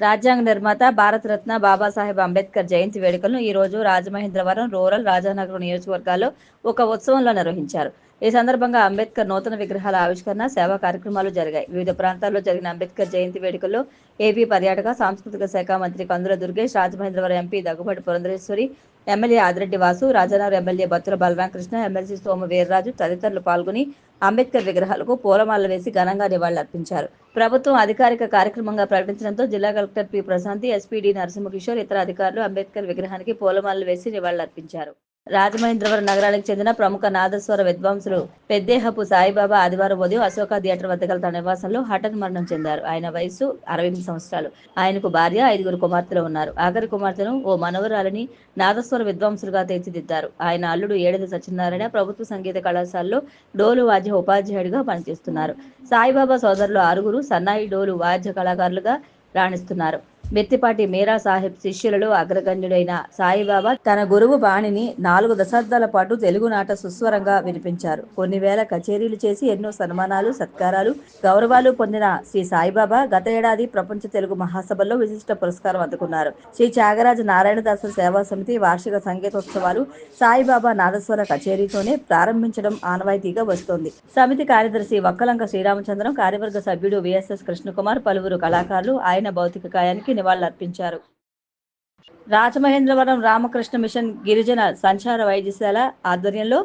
రాజ్యాంగ నిర్మాత, భారతరత్న బాబాసాహెబ్ అంబేద్కర్ జయంతి వేడుకలను ఈ రోజు రాజమహేంద్రవరం రూరల్, రాజానగరం నియోజకవర్గాల్లో ఒక ఉత్సవంలో నిర్వహించారు. ఈ సందర్భంగా అంబేద్కర్ నూతన విగ్రహాల ఆవిష్కరణ, సేవా కార్యక్రమాలు జరిగాయి. వివిధ ప్రాంతాల్లో జరిగిన అంబేద్కర్ జయంతి వేడుకల్లో ఏపీ పర్యాటక, సాంస్కృతిక శాఖ మంత్రి Kandula Durgesh, Rajamahendravaram MP Daggubati Purandeswari, MLA Adireddy Vasu, Rajanagaram MLA Battula Balaramakrishna, MLC Somu Veerraju తదితరులు పాల్గొని అంబేద్కర్ విగ్రహాలకు పూలమాలలు వేసి ఘనంగా నివాళులర్పించారు. ప్రభుత్వం అధికారిక కార్యక్రమంగా ప్రకటించడంతో జిల్లా collector P Prashanti, SP D Narasimhakishore, ఇతర అధికారులు అంబేద్కర్ విగ్రహానికి పూలమాలలు వేసి నివాళులర్పించారు. రాజమహేంద్రవరం నగరానికి చెందిన ప్రముఖ నాదస్వర విద్వాంసులు పెద్దేహపు సాయిబాబా ఆదివారం ఉదయం అశోక థియేటర్ వద్ద గల తన నివాసంలో హఠాత్ మరణం చెందారు. ఆయన వయసు 68 సంవత్సరాలు. ఆయనకు భార్య, 5 కుమార్తెలు ఉన్నారు. ఆఖరి కుమార్తెను ఓ మనవరాలని నాదస్వర విద్వాంసులుగా తీర్చిదిద్దారు. ఆయన అల్లుడు ఏడిది సత్యనారాయణ ప్రభుత్వ సంగీత కళాశాలలో డోలు వాద్య ఉపాధ్యాయుడిగా పనిచేస్తున్నారు. సాయిబాబా సోదరులు 6 సన్నాయి డోలు వాద్య కళాకారులుగా రాణిస్తున్నారు. మెత్తిపాటి మీరా సాహెబ్ శిష్యులలో అగ్రగణ్యుడైన సాయిబాబా తన గురువు బాణిని 4 దశాబ్దాల పాటు తెలుగునాట సుస్వరంగా వినిపించారు. కొన్ని వేల కచేరీలు చేసి ఎన్నో సన్మానాలు, సత్కారాలు, గౌరవాలు పొందిన శ్రీ సాయిబాబా గత ఏడాది ప్రపంచ తెలుగు మహాసభల్లో విశిష్ట పురస్కారం అందుకున్నారు. శ్రీ త్యాగరాజ నారాయణదాసు సేవా సమితి వార్షిక సంగీతోత్సవాలు సాయిబాబా నాదస్వర కచేరీతోనే ప్రారంభించడం ఆనవాయితీగా వస్తోంది. సమితి కార్యదర్శి వక్కలంక శ్రీరామచంద్రం, కార్యవర్గ సభ్యుడు విఎస్ఎస్ కృష్ణకుమార్, పలువురు కళాకారులు ఆయన భౌతిక కాయానికి నివాళులర్పించారు. రాజమహేంద్రవరం రామకృష్ణ మిషన్ గిరిజన సంచార వైద్యశాల ఆధ్వర్యంలో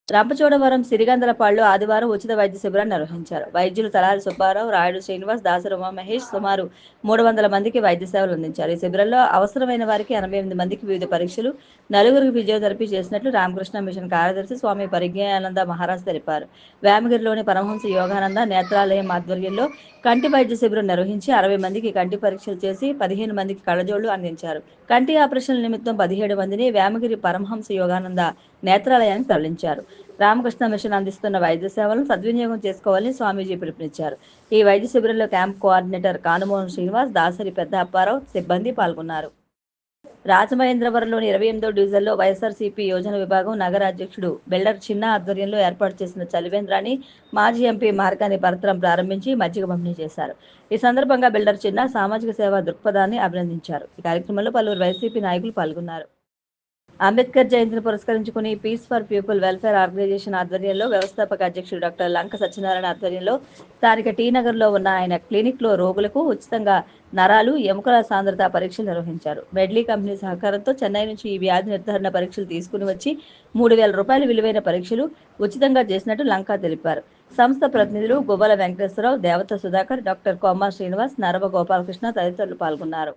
రంపచోడవరం సిరిగందలపాడులో ఆదివారం ఉచిత వైద్య శిబిరాన్ని నిర్వహించారు. వైద్యులు తలారి సుబ్బారావు, రాయుడు శ్రీనివాస్, దాసరి ఉమామహేష్ సుమారు 300 మందికి వైద్య సేవలు అందించారు. ఈ శిబిరంలో అవసరమైన వారికి 88 మందికి వివిధ పరీక్షలు, 4గురికి ఫిజియోథెరపీ చేసినట్లు రామకృష్ణ మిషన్ కార్యదర్శి స్వామి పరిజ్ఞానంద మహారాజ్ తెలిపారు. వేమగిరిలోని పరమహంస యోగానంద నేత్రాలయం ఆధ్వర్యంలో కంటి వైద్య శిబిరం నిర్వహించి 60 మందికి కంటి పరీక్షలు చేసి 15 మందికి కళ్ళజోళ్లు అందించారు. కంటి ఆపరేషన్ల నిమిత్తం 17 మందిని వేమగిరి పరమహంస యోగానంద నేత్రాలయానికి తరలించారు. రామకృష్ణ మిషన్ అందిస్తున్న వైద్య సేవలను సద్వినియోగం చేసుకోవాలని స్వామీజీ పిలుపునిచ్చారు. ఈ వైద్య శిబిరంలో క్యాంప్ కోఆర్డినేటర్ కానుమోహన్ శ్రీనివాస్, దాసరి పెద్ద అప్పారావు సిబ్బంది పాల్గొన్నారు. రాజమహేంద్రవరంలోని 28వ డివిజన్లో వైఎస్ఆర్సీపీ యోజన విభాగం నగర అధ్యక్షుడు బిల్డర్ చిన్న ఆధ్వర్యంలో ఏర్పాటు చేసిన చలివేంద్రాన్ని మాజీ ఎంపీ మార్కాని భరతరం ప్రారంభించి మజ్జిగ పంపిణీ చేశారు. ఈ సందర్భంగా బిల్డర్ చిన్న సామాజిక సేవా దృక్పథాన్ని అభినందించారు. ఈ కార్యక్రమంలో పలువురు వైసీపీ నాయకులు పాల్గొన్నారు. అంబేద్కర్ జయంతిని పురస్కరించుకుని peace for people welfare organisation ఆధ్వర్యంలో వ్యవస్థాపక అధ్యక్షుడు డాక్టర్ లంక సత్యనారాయణ ఆధ్వర్యంలో స్థానిక టీ నగర్లో ఉన్న ఆయన క్లినిక్లో రోగులకు ఉచితంగా నరాలు, ఎముకల సాంద్రత పరీక్షలు నిర్వహించారు. మెడ్లీ కంపెనీ సహకారంతో చెన్నై నుంచి ఈ వ్యాధి నిర్ధారణ పరీక్షలు తీసుకుని వచ్చి 3,000 రూపాయల విలువైన పరీక్షలు ఉచితంగా చేసినట్టు లంకా తెలిపారు. సంస్థ ప్రతినిధులు గువ్వల వెంకటేశ్వరరావు, దేవత సుధాకర్, డాక్టర్ కోమా శ్రీనివాస్, నరవ గోపాలకృష్ణ తదితరులు పాల్గొన్నారు.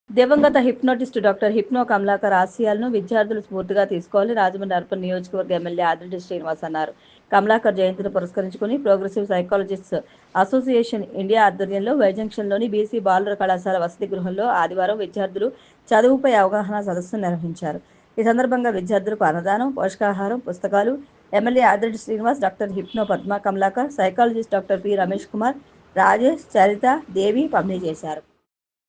దివంగత హిప్నోటిస్టు డాక్టర్ హిప్నో కమలాకర్ ఆశయాలను విద్యార్థులు స్ఫూర్తిగా తీసుకోవాలని రాజమండ్రి అర్బన్ నియోజకవర్గ ఎమ్మెల్యే ఆదిరెడ్డి శ్రీనివాస్ అన్నారు. కమలాకర్ జయంతిని పురస్కరించుకుని ప్రోగ్రెసివ్ సైకాలజిస్ట్స్ అసోసియేషన్ ఇండియా ఆధ్వర్యంలో వైజంక్షన్లోని బీసీ బాలుర కళాశాల వసతి గృహంలో ఆదివారం విద్యార్థులు చదువుపై అవగాహన సదస్సును నిర్వహించారు. ఈ సందర్భంగా విద్యార్థులకు అన్నదానం, పోషకాహారం, పుస్తకాలు MLA Adireddy Srinivas, doctor hypno Padma Kamalakar, psychologist doctor P Ramesh Kumar, Rajesh, Charitha, Devi పంపిణీ చేశారు.